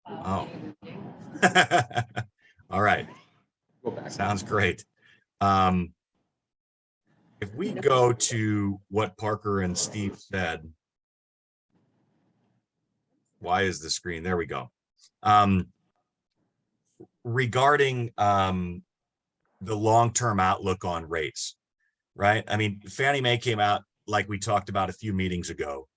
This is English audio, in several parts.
Oh, all right. Go back. Sounds great. Um, if we go to what Parker and Steve said, why is the screen? There we go. Regarding the long-term outlook on rates, right? I mean, Fannie Mae came out, like we talked about a few meetings ago,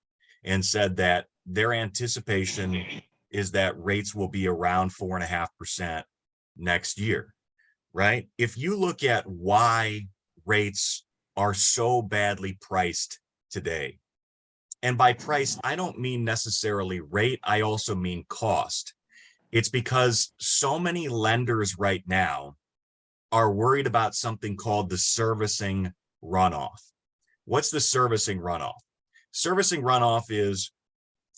and said that their anticipation is that rates will be around 4.5% next year, right? If you look at why rates are so badly priced today, and by price, I don't mean necessarily rate, I also mean cost. It's because so many lenders right now are worried about something called the servicing runoff. What's the servicing runoff? Servicing runoff is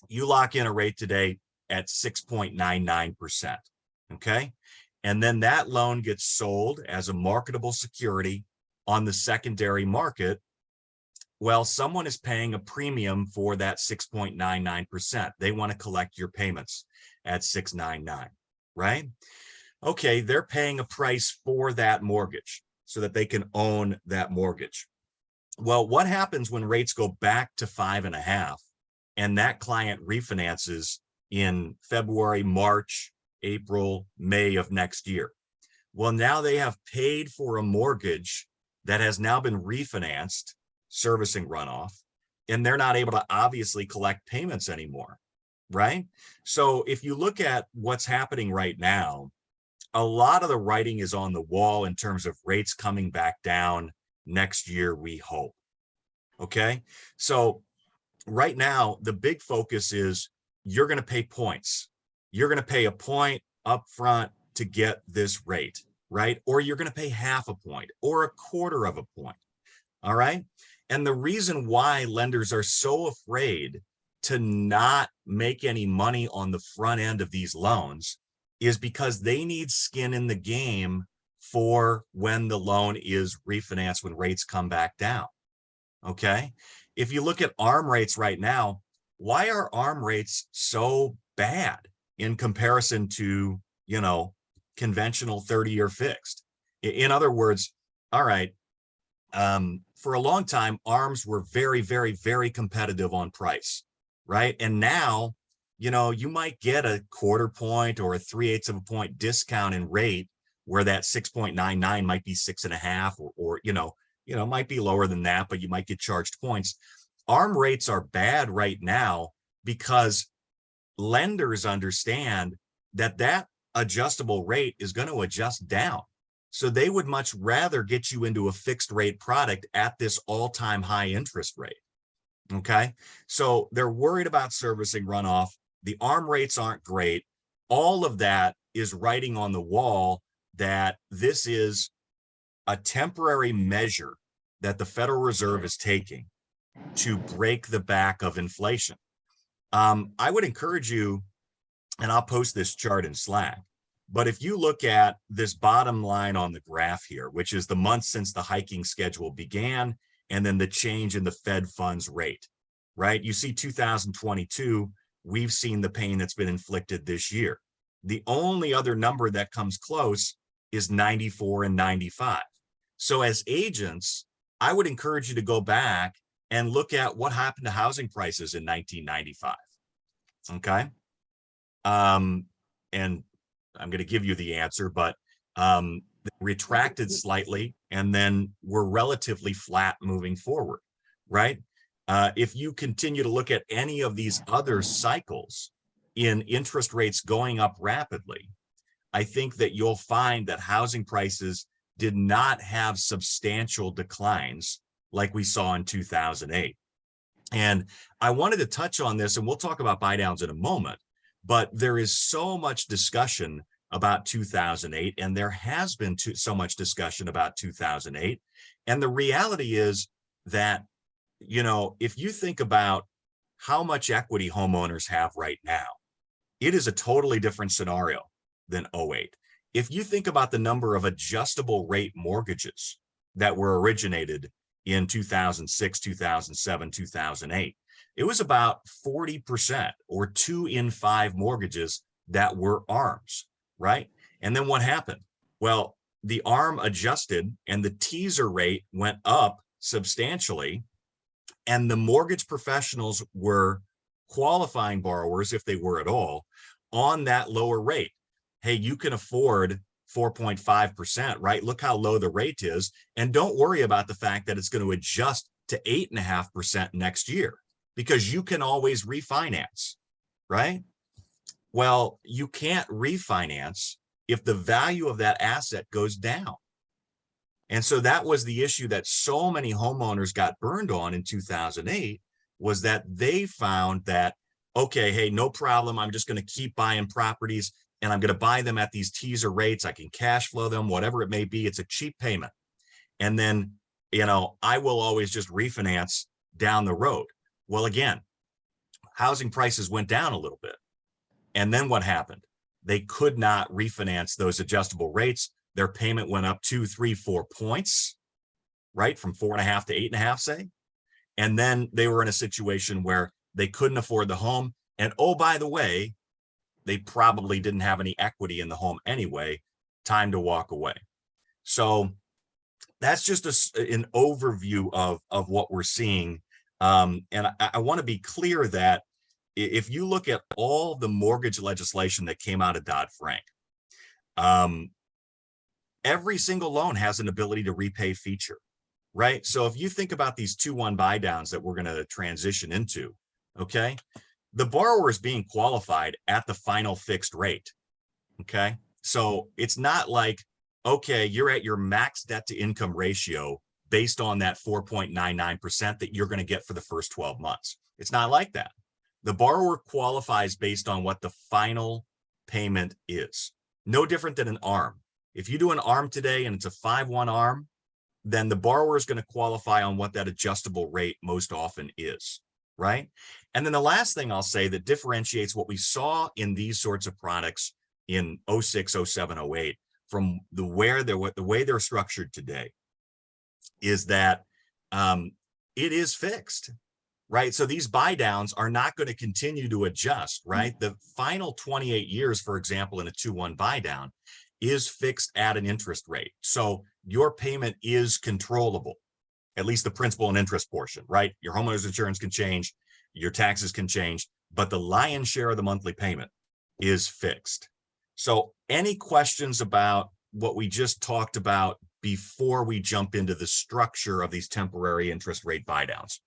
you lock in a rate today at 6.99%, okay? And then that loan gets sold as a marketable security on the secondary market. Well, someone is paying a premium for that 6.99%. They want to collect your payments at 6.99, right? Okay, they're paying a price for that mortgage so that they can own that mortgage. Well, what happens when rates go back to 5.5 and that client refinances in February, March, April, May of next year? Well, now they have paid for a mortgage that has now been refinanced, servicing runoff, and they're not able to obviously collect payments anymore, right? So if you look at what's happening right now, a lot of the writing is on the wall in terms of rates coming back down next year, we hope. Okay, so right now, the big focus is you're going to pay points. You're going to pay a point up front to get this rate, right? Or you're going to pay half a point or a quarter of a point. All right. And the reason why lenders are so afraid to not make any money on the front end of these loans is because they need skin in the game for when the loan is refinanced, when rates come back down. Okay. If you look at ARM rates right now, why are ARM rates so bad in comparison to, conventional 30-year fixed? In other words, all right, for a long time, ARMs were very, very, very competitive on price, right? And now, you might get a quarter point or a 3/8 of a point discount in rate where that 6.99 might be 6.5 or might be lower than that, but you might get charged points. ARM rates are bad right now because lenders understand that adjustable rate is going to adjust down. So they would much rather get you into a fixed rate product at this all-time high interest rate. Okay. So they're worried about servicing runoff. The ARM rates aren't great. All of that is writing on the wall that this is a temporary measure that the Federal Reserve is taking to break the back of inflation. I would encourage you, and I'll post this chart in Slack, but if you look at this bottom line on the graph here, which is the months since the hiking schedule began, and then the change in the Fed funds rate, right? You see 2022, we've seen the pain that's been inflicted this year. The only other number that comes close is 94 and 95. So as agents, I would encourage you to go back and look at what happened to housing prices in 1995. Okay. And I'm going to give you the answer, but retracted slightly and then we're relatively flat moving forward, right? If you continue to look at any of these other cycles in interest rates going up rapidly, I think that you'll find that housing prices did not have substantial declines like we saw in 2008. And I wanted to touch on this, and we'll talk about buydowns in a moment, but there is so much discussion about 2008, and there has been so much discussion about 2008. And the reality is that, if you think about how much equity homeowners have right now, it is a totally different scenario than 08. If you think about the number of adjustable rate mortgages that were originated in 2006, 2007, 2008, it was about 40%, or 2 in 5 mortgages that were ARMs, right? And then what happened? Well, the ARM adjusted and the teaser rate went up substantially, and the mortgage professionals were qualifying borrowers, if they were at all, on that lower rate. Hey, you can afford 4.5%, right? Look how low the rate is. And don't worry about the fact that it's going to adjust to 8.5% next year, because you can always refinance, right? Well, you can't refinance if the value of that asset goes down. And so that was the issue that so many homeowners got burned on in 2008, was that they found that, okay, hey, no problem. I'm just going to keep buying properties, and I'm going to buy them at these teaser rates. I can cash flow them, whatever it may be. It's a cheap payment. And then, I will always just refinance down the road. Well, again, housing prices went down a little bit. And then what happened? They could not refinance those adjustable rates. Their payment went up 2, 3, 4 points, right? From 4.5 to 8.5, say. And then they were in a situation where they couldn't afford the home. And oh, by the way, they probably didn't have any equity in the home anyway. Time to walk away. So that's just an overview of what we're seeing. And I want to be clear that if you look at all the mortgage legislation that came out of Dodd-Frank, every single loan has an ability to repay feature, right? So if you think about these 2-1 buy downs that we're going to transition into, okay, the borrower is being qualified at the final fixed rate, okay? So it's not like, okay, you're at your max debt to income ratio based on that 4.99% that you're going to get for the first 12 months. It's not like that. The borrower qualifies based on what the final payment is. No different than an ARM. If you do an ARM today and it's a 5-1 ARM, then the borrower is going to qualify on what that adjustable rate most often is, right? And then the last thing I'll say that differentiates what we saw in these sorts of products in 06, 07, 08 from the way they're structured today is that it is fixed, right? So these buy downs are not going to continue to adjust, right? The final 28 years, for example, in a 2-1 buy down is fixed at an interest rate. So your payment is controllable, at least the principal and interest portion, right? Your homeowner's insurance can change, your taxes can change, but the lion's share of the monthly payment is fixed. So any questions about what we just talked about before we jump into the structure of these temporary interest rate buy downs?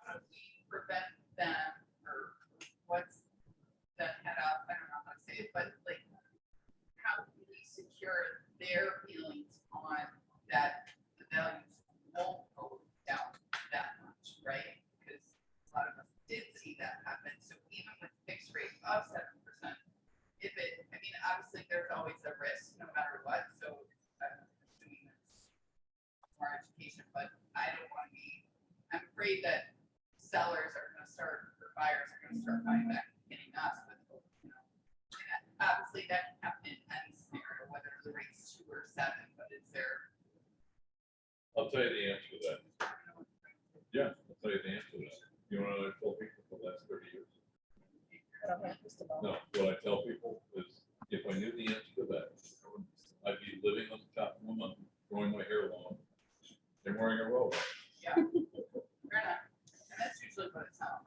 How do we prevent them, or what's the head up? I don't know how to say it, but like, how do we secure their feelings on that the values won't go down that much, right? Because a lot of us did see that happen. So even with fixed rate of 7%, if it, I mean, obviously there's always a risk no matter what. So I'm assuming there's more education, but I don't want to be, I'm afraid that sellers are going to start, or buyers are going to start buying back and hitting us with, and obviously that can happen in any scenario, whether the rate's 2 or 7, but is there? I'll tell you the answer to that. Yeah, I'll tell you the answer to that. You know what I told people for the last 30 years? No, what I tell people is, if I knew the answer to that, I'd be living on the top of my mountain, growing my hair long, and wearing a robe. Yeah. Fair enough. And that's usually what it's not.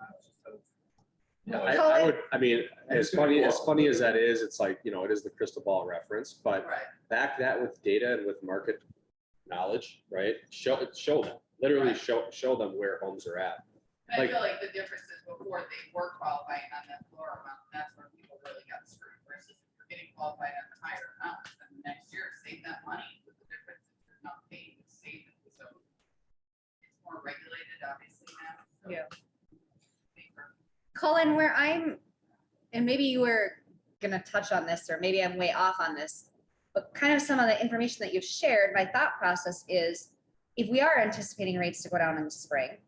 Yeah, I would. I mean, as funny as that is, it's like, it is the crystal ball reference, but Right. back that with data and with market knowledge, right? Show them, literally Right. show them where homes are at. And I feel like the difference is before they were qualifying on that lower amount, that's where people really got screwed. Versus if you're getting qualified on the higher amount, then the next year save that money. But the difference is you're not paying to save it. So it's more regulated, obviously now. So Yeah. paper. Colin, where I'm, and maybe you were gonna touch on this, or maybe I'm way off on this, but kind of some of the information that you've shared, my thought process is, if we are anticipating rates to go down in the spring,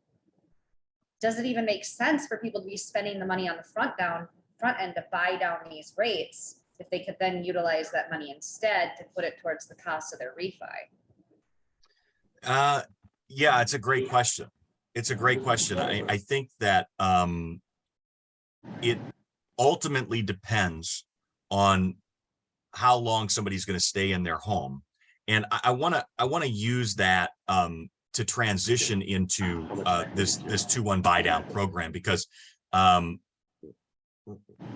does it even make sense for people to be spending the money on the front end to buy down these rates if they could then utilize that money instead to put it towards the cost of their refi? Yeah, it's a great question. It's a great question. I think that it ultimately depends on how long somebody's going to stay in their home. And I want to use that to transition into this 2-1 buy down program, because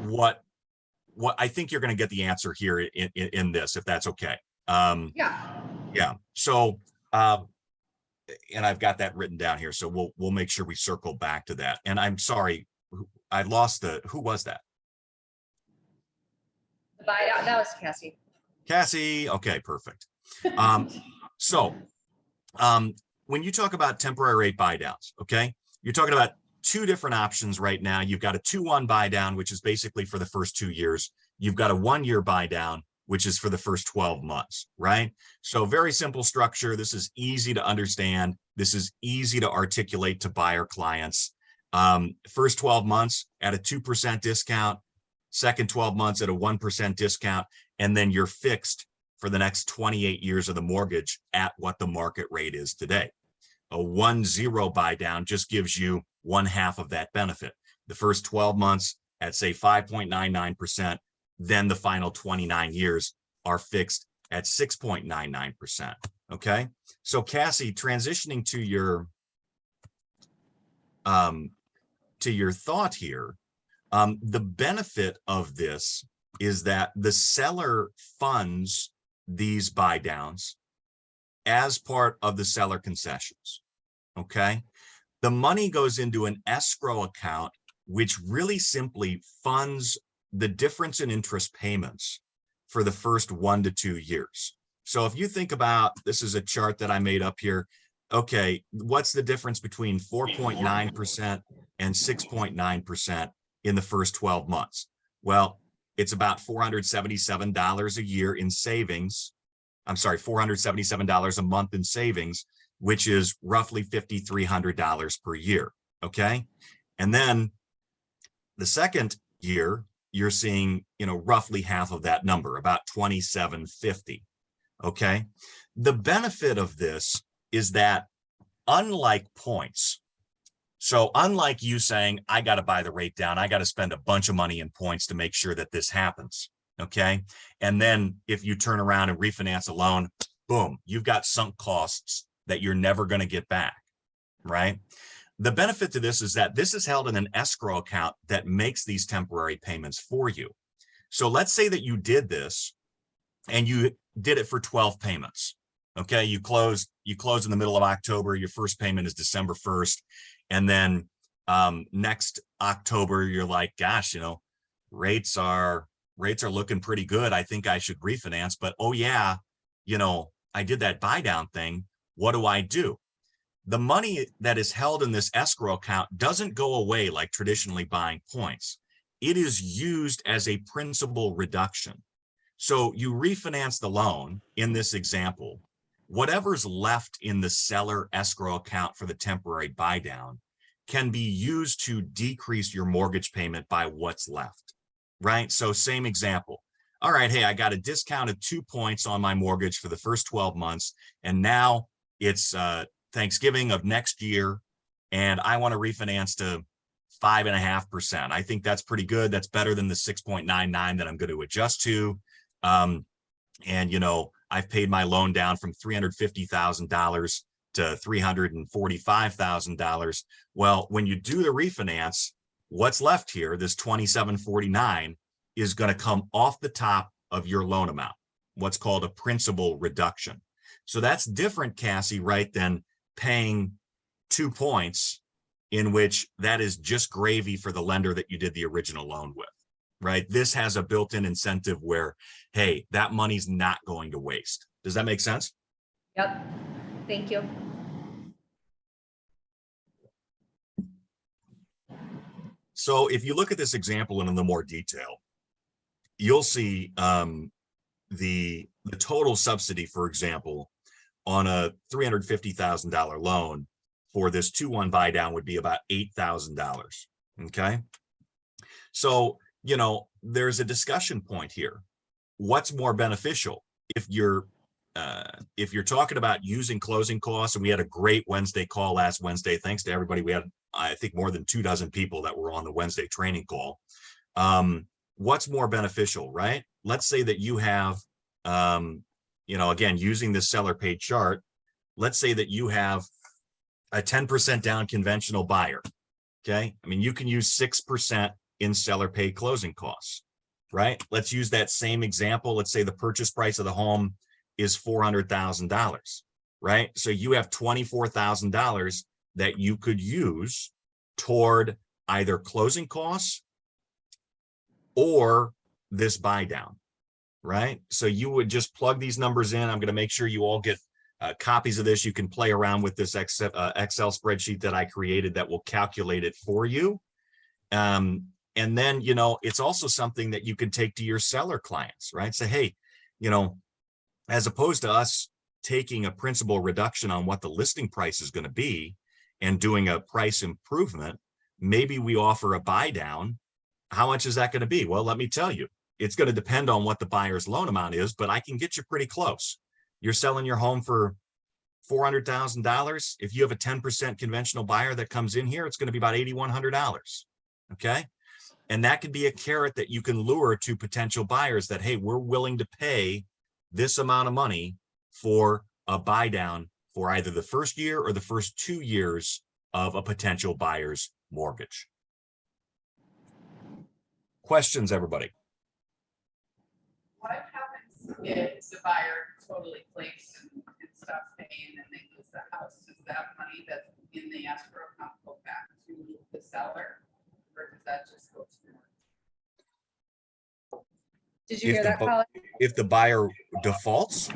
what I think you're going to get the answer here in this, if that's okay. Yeah. So and I've got that written down here, so we'll make sure we circle back to that. And I'm sorry, I lost who was that? The buy down, that was Cassie. Cassie. Okay, perfect. So when you talk about temporary rate buy downs, okay, you're talking about two different options right now. You've got a 2-1 buy down, which is basically for the first 2 years. You've got a 1-year buy down, which is for the first 12 months, right? So very simple structure. This is easy to understand. This is easy to articulate to buyer clients. First 12 months at a 2% discount, second 12 months at a 1% discount, and then you're fixed for the next 28 years of the mortgage at what the market rate is today. A 1-0 buy down just gives you 1/2 of that benefit. The first 12 months at say 5.99%, then the final 29 years are fixed at 6.99%. Okay. So Cassie, transitioning to your thought here, the benefit of this is that the seller funds these buy downs as part of the seller concessions. Okay. The money goes into an escrow account, which really simply funds the difference in interest payments for the first 1 to 2 years. So if you think about, this is a chart that I made up here. Okay, what's the difference between 4.9% and 6.9% in the first 12 months? Well, it's about $477 a year in savings. I'm sorry, $477 a month in savings, which is roughly $5,300 per year. Okay. And then the second year, you're seeing, roughly half of that number, about $2,750. Okay. The benefit of this is that unlike points, so unlike you saying, I got to buy the rate down, I got to spend a bunch of money in points to make sure that this happens. Okay. And then if you turn around and refinance a loan, boom, you've got sunk costs that you're never going to get back. Right. The benefit to this is that this is held in an escrow account that makes these temporary payments for you. So let's say that you did this and you did it for 12 payments. Okay, you close in the middle of October, your first payment is December 1st. And then next October, you're like, gosh, rates are looking pretty good. I think I should refinance, but oh yeah, I did that buy down thing. What do? The money that is held in this escrow account doesn't go away like traditionally buying points. It is used as a principal reduction. So you refinance the loan in this example, whatever's left in the seller escrow account for the temporary buy down can be used to decrease your mortgage payment by what's left, right? So same example. All right, hey, I got a discount of 2 points on my mortgage for the first 12 months, and now it's Thanksgiving of next year, and I want to refinance to 5.5%. I think that's pretty good. That's better than the 6.99 that I'm going to adjust to. And I've paid my loan down from $350,000 to $345,000. Well, when you do the refinance, what's left here, this $2,749, is going to come off the top of your loan amount, what's called a principal reduction. So that's different, Cassie, right, than paying 2 points, in which that is just gravy for the lender that you did the original loan with, right? This has a built-in incentive where, hey, that money's not going to waste. Does that make sense? Yep. Thank you. So if you look at this example in a little more detail, you'll see the total subsidy, for example, on a $350,000 loan for this 2-1 buy down would be about $8,000. Okay. So, there's a discussion point here. What's more beneficial? If you're if you're talking about using closing costs, and we had a great Wednesday call last Wednesday, thanks to everybody. We had, I think, more than 24 people that were on the Wednesday training call. What's more beneficial, right? Let's say that you have, again, using this seller paid chart, let's say that you have a 10% down conventional buyer. Okay. I mean, you can use 6% in seller paid closing costs, right? Let's use that same example. Let's say the purchase price of the home is $400,000, right? So you have $24,000 that you could use toward either closing costs or this buy down, right? So you would just plug these numbers in. I'm going to make sure you all get copies of this. You can play around with this Excel spreadsheet that I created that will calculate it for you. And then, it's also something that you can take to your seller clients, right? Say, hey, as opposed to us taking a principal reduction on what the listing price is going to be and doing a price improvement, maybe we offer a buy down. How much is that going to be? Well, let me tell you, it's going to depend on what the buyer's loan amount is, but I can get you pretty close. You're selling your home for $400,000. If you have a 10% conventional buyer that comes in here, it's going to be about $8,100. Okay. And that could be a carrot that you can lure to potential buyers that, hey, we're willing to pay this amount of money for a buy down for either the first year or the first 2 years of a potential buyer's mortgage. Questions, everybody? What happens if the buyer totally flakes and stops paying and they lose the house? Does that money that's in the escrow account go back to the seller? Or does that just go to the Did you hear that, Colin? If the buyer defaults,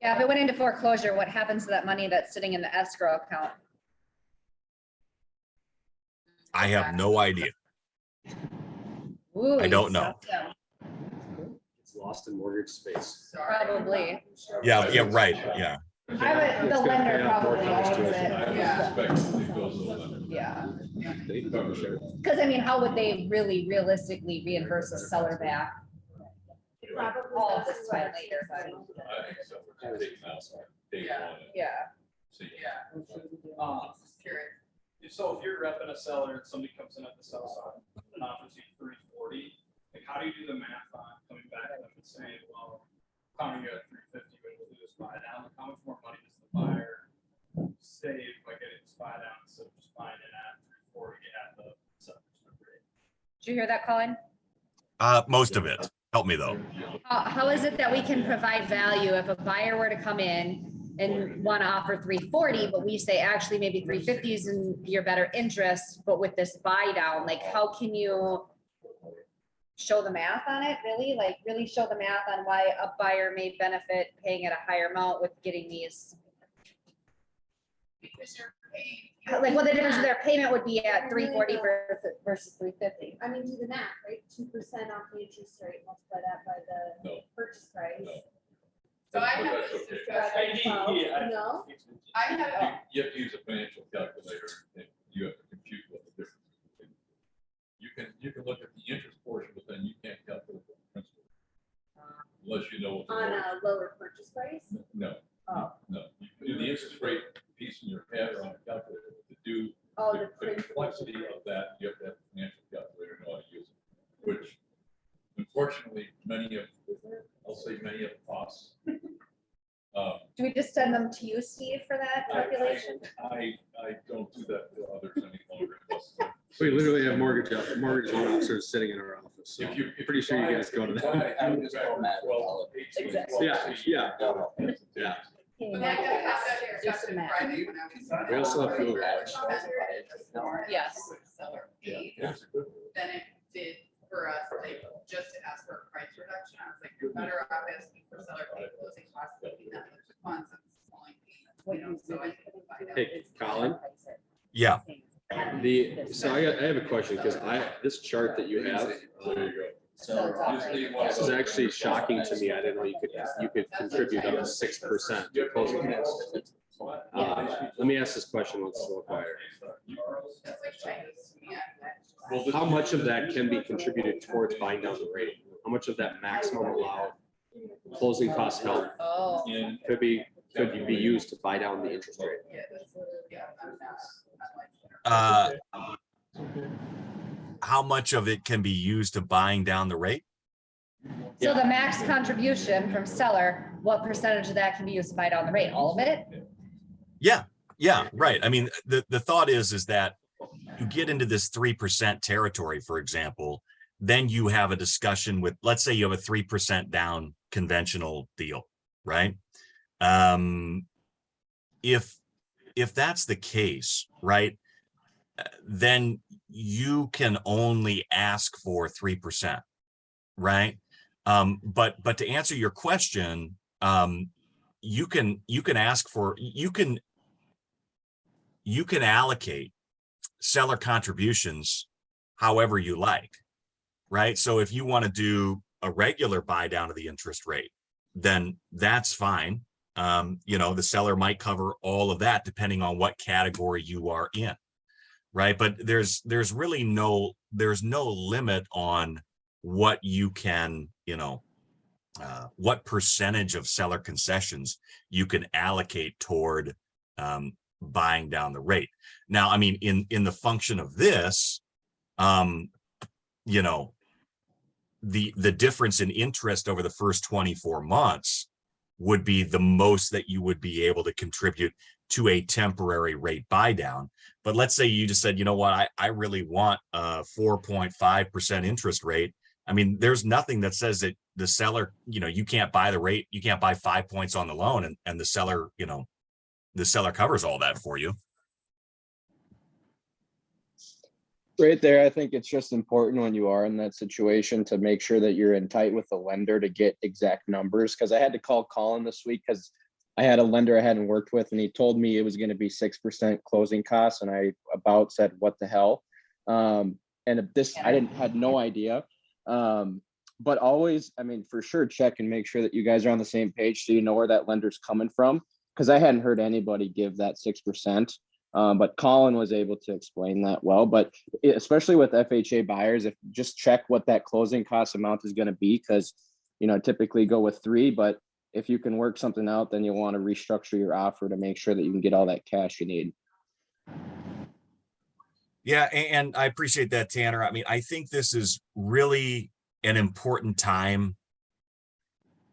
Yeah, if it went into foreclosure, what happens to that money that's sitting in the escrow account? I have no idea. Ooh, I don't know. It's lost in mortgage space. Probably. Yeah, right. Yeah. The It's gonna lender pay off more probably costs owns to it. it. I Yeah. would suspect it goes to the lender. Yeah, They cover share. because I mean, how would they really realistically reimburse a seller back all of this time later? But I think so. Taking out day Yeah. one and yeah, see. Yeah. Just curious. So if you're repping a seller and somebody comes in at the sell side and offers you 340, like how do you do the math on coming back to them and saying, well, counting you at 350, but we'll do this buy down, like how much more money does the buyer save by getting this buy down instead of just buying it at 340 at the 7% rate? did you hear that, Colin? Most of it. Help me though. How is it that we can provide value if a buyer were to come in and want to offer 340, but we say actually maybe 350 is in your better interest, but with this buy down, like how can you show the math on it, really? Like really show the math on why a buyer may benefit paying at a higher amount with getting these, Because you're paying. like what the difference of their payment would be at 340 versus 350? I mean, do the math, right? 2% off the interest rate, multiply that by the No. purchase price. No. So I But have that's this okay. discussion. No? I have, You have to use a financial calculator and you have to compute what the difference is. You can look at the interest portion, but then you can't calculate the principal. Unless you know what. the On mortgage- a lower purchase price? No, Oh, no. You can do the interest rate piece in your head or on a calculator. To do oh, the the principal. complexity of that, you have to have a financial calculator, know how to use it. Which unfortunately, I'll say many of the costs. Do we just send them to you, Steve, for that calculation? I don't do that for others any longer. We literally have mortgage loan officers sitting in our office. So If you. I'm pretty sure you guys go to that. Exactly. Yeah. Yeah. but like I had that discussion Friday when I was. We also have fuel hours. Yes. Seller Yeah, paid it's a good one. than it did for us, like, just to ask for a price reduction. I was like, you're better off asking for seller paid closing costs, but we not the funds and selling payments, so I can find out. Hey, Colin? Yeah. So I have a question because this chart that you have, There you go. So it's operating. this is actually shocking to me. I didn't know you could contribute up to 6% to closing costs. Let me ask this question once it's a little quieter. That's like Chinese to me. How much of that can be contributed towards buying down the rate? How much of that maximum allowed closing costs help Oh. And could be used to buy down the interest rate. Yeah, that's, yeah, I'm not, How much of it can be used to buying down the rate? So the max contribution from seller, what percentage of that can be used to buy down the rate? All of it? Yeah, right. I mean, the thought is that you get into this 3% territory, for example, then you have a discussion with, let's say you have a 3% down conventional deal, right? If that's the case, right, then you can only ask for 3%, right? But to answer your question, you can ask for, you can allocate seller contributions however you like, right? So if you want to do a regular buy down of the interest rate, then that's fine. You know, the seller might cover all of that depending on what category you are in, right? But there's really no limit on what you can, you know, what percentage of seller concessions you can allocate toward buying down the rate. Now, I mean, in the function of this, you know, the difference in interest over the first 24 months would be the most that you would be able to contribute to a temporary rate buy down. But let's say you just said, you know what, I really want a 4.5% interest rate. I mean, there's nothing that says that the seller, you know, you can't buy the rate, you can't buy 5 points on the loan, and the seller, you know, the seller covers all that for you. Right there, I think it's just important when you are in that situation to make sure that you're in tight with the lender to get exact numbers. Because I had to call Colin this week because I had a lender I hadn't worked with, and he told me it was going to be 6% closing costs, and I about said, "What the hell?" And this, I had no idea. But always, I mean, for sure, check and make sure that you guys are on the same page so you know where that lender's coming from. Because I hadn't heard anybody give that 6%. But Colin was able to explain that well. But especially with FHA buyers, if just check what that closing cost amount is going to be, because, you know, typically go with 3, but if you can work something out, then you'll want to restructure your offer to make sure that you can get all that cash you need. Yeah, and I appreciate that, Tanner. I mean, I think this is really an important time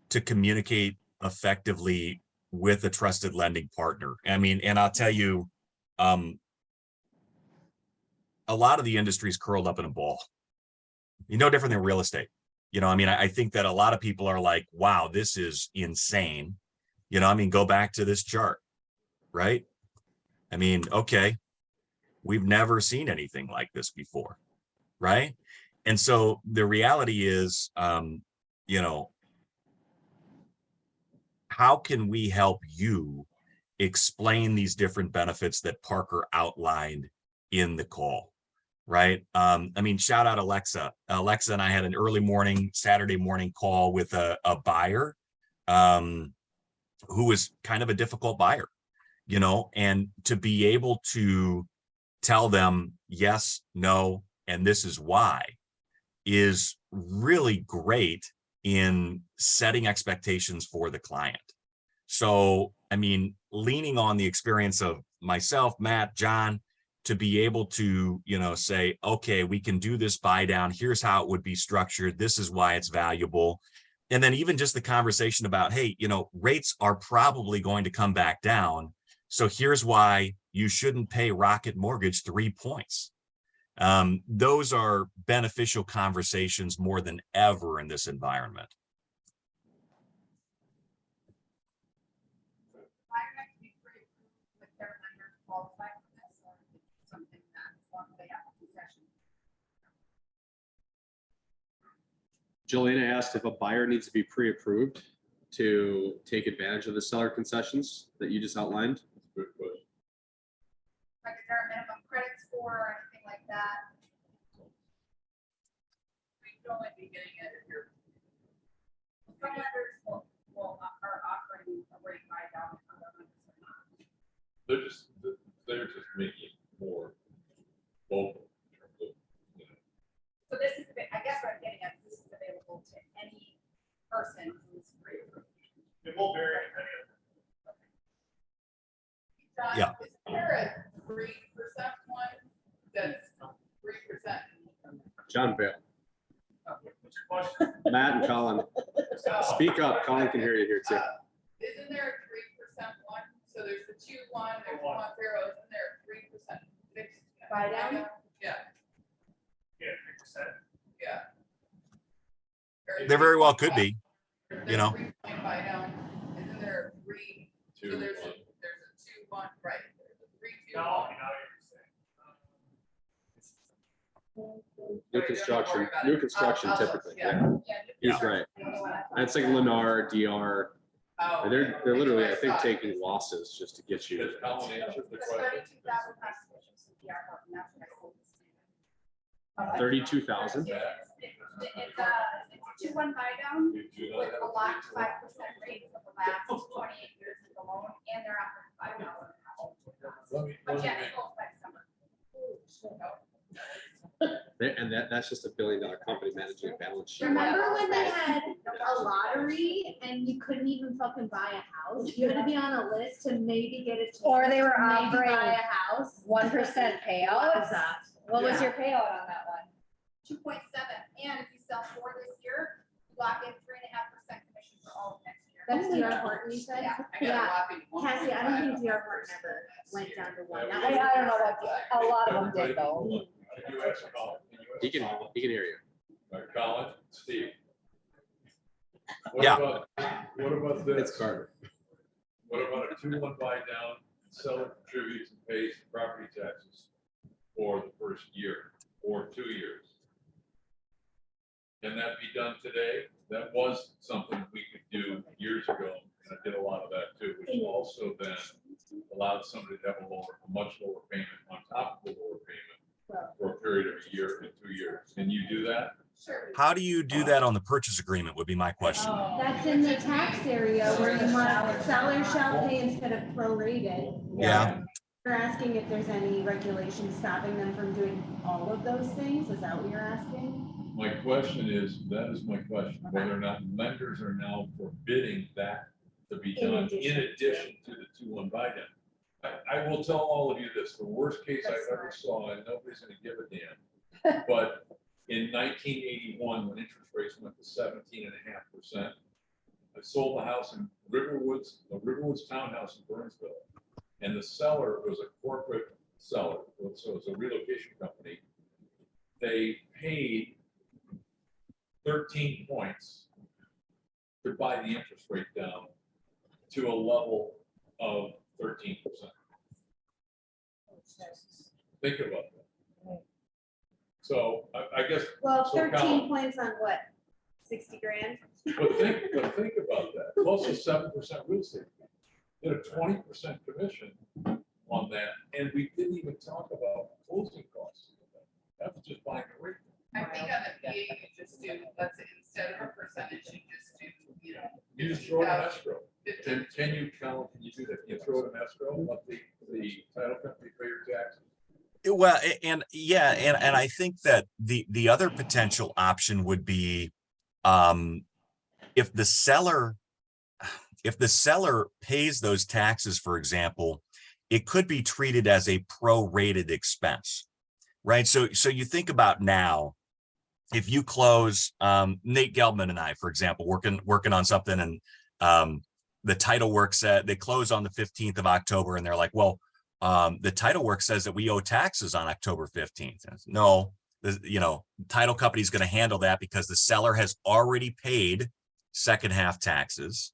to communicate effectively with a trusted lending partner. I mean, and I'll tell you, a lot of the industry is curled up in a ball. You're no different than real estate. You know, I mean, I think that a lot of people are like, wow, this is insane. You know, I mean, go back to this chart, right? I mean, okay, we've never seen anything like this before, right? And so the reality is, you know, how can we help you explain these different benefits that Parker outlined in the call, right? I mean, shout out Alexa. Alexa and I had an early morning, Saturday morning call with a buyer who was kind of a difficult buyer, you know, and to be able to tell them yes, no, and this is why is really great in setting expectations for the client. So, I mean, leaning on the experience of myself, Matt, John, to be able to, you know, say, okay, we can do this buy down. Here's how it would be structured. This is why it's valuable. And then even just the conversation about, hey, you know, rates are probably going to come back down. So here's why you shouldn't pay Rocket Mortgage 3 points. Those are beneficial conversations more than ever in this environment. Jolena asked if a buyer needs to be pre-approved to take advantage of the seller concessions that you just outlined. Good question. like, is there a minimum credit score or anything like that? We can only be getting it if you're. Some lenders are offering a rate buy down, other lenders are not. They're just making more vocal in terms of, you know. So this is, I guess what I'm getting at, this is available to any person who's pre-approved. It will vary depending on. John, Yeah. is there a 3% one that's 3%? John Bale, What's your question? Matt and Colin, speak up. Colin can hear you here too. Isn't there a 3% one? So there's the 2-1, there's 1-0, isn't there a 3% fixed? Buy down? Yeah, Yeah, 3%. yeah. Or There very well 3.5. could be, you know. 3 buy down, isn't there a 3? So Two, there's a one. 2-1, right? There's a 3-2. No, you know New construction, new construction typically, yeah. Yeah. He's right. That's like Lennar, DR. Oh, They're okay. literally, I That's think, what taking thought. losses just to get you. Has Colin answered the It's question? 32,000 constitution, so we are helping, that's what I said. 32,000? It's a 2-1 buy down with a locked 5% rate for the last 28 years of the loan, and they're offering $5,000. Let me But yeah, make- it goes by summer. And that's just $1 billion company managing a balance sheet. Remember when they had a lottery and you couldn't even fucking buy a house? You had to be on a list to maybe get a chance. Or they were to maybe offering buy a house. 1% payout. that? What was Yeah. your payout on that one? 2.7, and if you sell 4 this year, you lock in 3.5% commission for all of next year. That's DR Horton, you said? I got a Yeah. whopping 1.5. Cassie, I don't think DR Horton ever went down to 1. That I was- don't know what, a lot of them did though. Hold on. Can you ask Colin? He can hear you. All right, Colin, Steve. Yeah. What about this? It's Carter. What about a 2-1 buy down, seller contributes and pays property taxes for the first year or 2 years? Can that be done today? That was something we could do years ago, and I did a lot of that too, which also then allowed somebody to have a much lower payment on top of the lower payment for a period of a year and 2 years. Can you do that? Sure. How do you do that on the purchase agreement would be my question. That's in the tax area where you want seller shall pay instead of prorated. Yeah. You're asking if there's any regulation stopping them from doing all of those things? Is that what you're asking? My question is, that is my question, whether or not lenders are now forbidding that to be In done addition. in addition to the 2-1 buy down. I will tell all of you this, the worst case I That's ever right. saw, and nobody's gonna give a damn. But in 1981, when interest rates went to 17.5%, I sold the house in Riverwoods townhouse in Burnsville. And the seller was a corporate seller, so it's a relocation company. They paid 13 points to buy the interest rate down to a level of 13%. Think about that. So I guess, Well, So 13 Colin. points on what? 60 grand? but think about that, plus a 7% real estate fee. Did a 20% commission on that, and we didn't even talk about closing costs. That was just buying a rate. I think on the PA, you just do, let's say, instead of a percentage, you just do, you know. You just throw it in escrow. 15. Can you, Colin, can you do that? You throw it in escrow, let the title company pay your taxes? Well, and yeah, and I think that the other potential option would be if the seller pays those taxes, for example, it could be treated as a prorated expense, right? So you think about now, if you close, Nate Gelbman and I, for example, working on something, and the title work said they close on the 15th of October, and they're like, well, the title work says that we owe taxes on October 15th. No, title company is going to handle that because the seller has already paid second half taxes.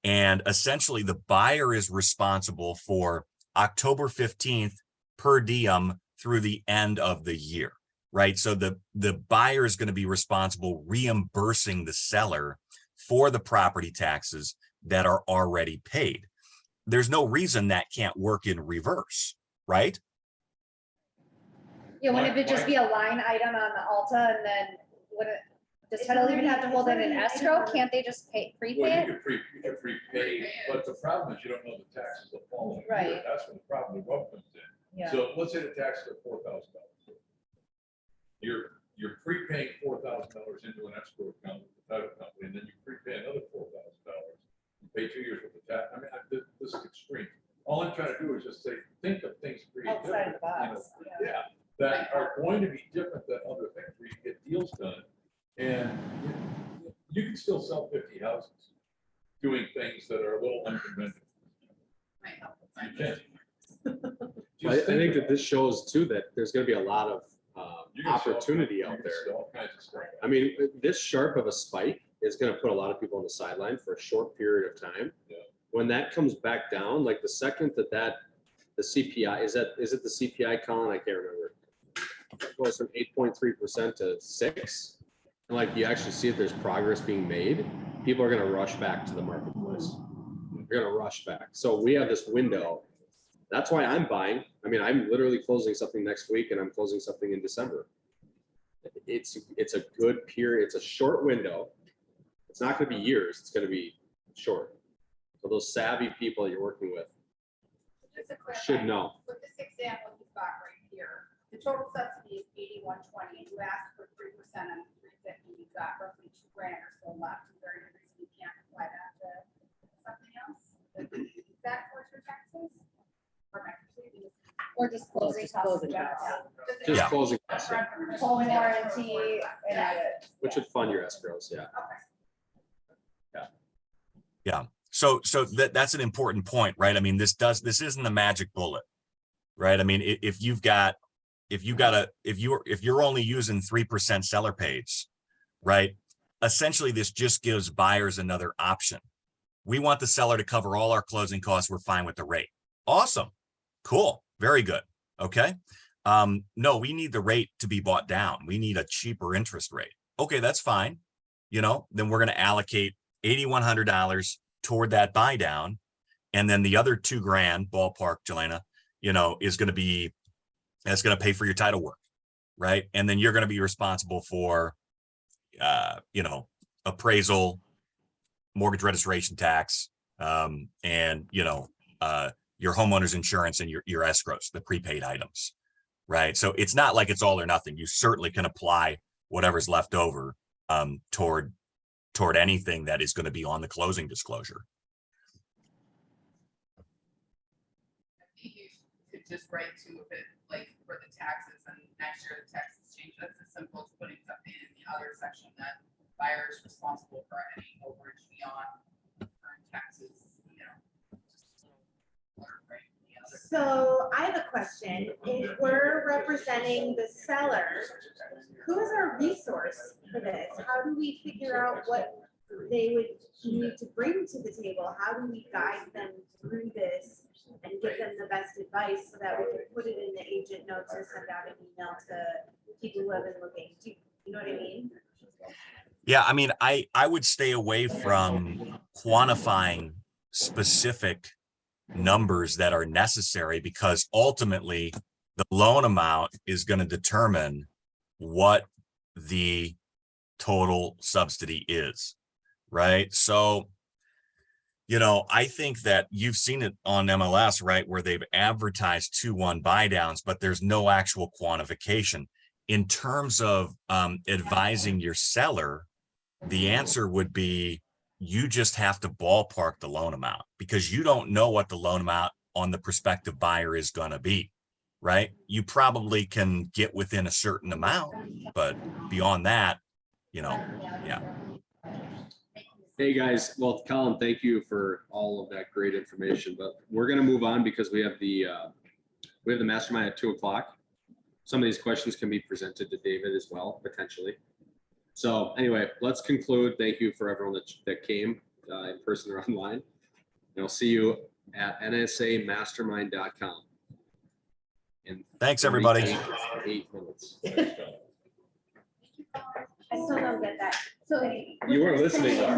And essentially the buyer is responsible for October 15th per diem through the end of the year, right? So the buyer is going to be responsible reimbursing the seller for the property taxes that are already paid. There's no reason that can't work in reverse, right? Yeah, wouldn't it just be a line item on the Alta and then does It's title even already- have to hold it in it's already escrow? itemized. Can't they just Well, prepay you it? could prepay, but the problem is you don't know the taxes the following year. Right. That's when the problem, the rub comes in. Yeah. So let's say the taxes are $4,000. You're prepaying $4,000 into an escrow account with the title company, and then you prepay another $4,000. You pay 2 years worth of tax. I mean, this is extreme. All I'm trying to do is just say, think of things creatively. Outside the box, Yeah, that are going to be different than other things where you get deals done. And you can still sell 50 houses doing things that are a little unconventional. Might help with You financial. can. I think that this shows too that there's gonna be a lot of You can sell- opportunity you out can there. sell all kinds of stuff. I mean, this sharp of a spike is gonna put a lot of people on the sideline for a short period of time. Yeah. When that comes back down, like the second the CPI, is it the CPI, Colin? I can't remember. It goes from 8.3% to 6. And like you actually see that there's progress being made, people are gonna rush back to the marketplace. They're gonna rush back. So we have this window. That's why I'm buying. I mean, I'm literally closing something next week and I'm closing something in December. It's a good period. It's a short window. It's not gonna be years. It's gonna be short. So those savvy people you're working with Just a quick. should know. With this example you've got right here, the total subsidy is 8120, and you asked for 3% on 350, you've got roughly $2,000 or so left. Is there any reason you can't apply that to something else? Is that towards your taxes? Or am I completely missing? Or just closing costs in general. Just Yeah. closing costs, yeah. Home warranty, Which would fund your escrows, yeah. So that's an important point, right? I mean, this isn't a magic bullet, right? I mean, if you're only using 3% seller pays, right? Essentially, this just gives buyers another option. We want the seller to cover all our closing costs. We're fine with the rate. Awesome. Cool. Very good. Okay. No, we need the rate to be bought down. We need a cheaper interest rate. Okay, that's fine. Then we're going to allocate $8,100 toward that buy down. And then the other $2,000 ballpark, Jelena, is going to pay for your title work. Right. And then you're going to be responsible for, appraisal, mortgage registration tax, and, your homeowner's insurance and your escrows, the prepaid items. Right. So it's not like it's all or nothing. You certainly can apply whatever's left over toward anything that is going to be on the closing disclosure. I think you could just write to a bit like for the taxes and next year the taxes change. That's as simple as putting something in the other section that buyer is responsible for any overage beyond current taxes, So I have a question. If we're representing the seller, who is our resource for this? How do we figure out what they would need to bring to the table? How do we guide them through this and give them the best advice so that we can put it in the agent notes or send out an email to people who have been looking? Do you know what I mean? Yeah, I mean, I would stay away from quantifying specific numbers that are necessary, because ultimately the loan amount is going to determine what the total subsidy is, right? So, I think that you've seen it on MLS, right, where they've advertised 2-1 buy downs, but there's no actual quantification. In terms of advising your seller, the answer would be you just have to ballpark the loan amount, because you don't know what the loan amount on the prospective buyer is going to be, right? You probably can get within a certain amount, but beyond that, yeah. Hey guys, well, Colin, thank you for all of that great information, but we're gonna move on because we have the mastermind at 2:00. Some of these questions can be presented to David as well, potentially. So anyway, let's conclude. Thank you for everyone that came in person or online. And I'll see you at nsamastermind.com. Thanks, everybody. 8 minutes. I still don't get that. So You weren't listening though.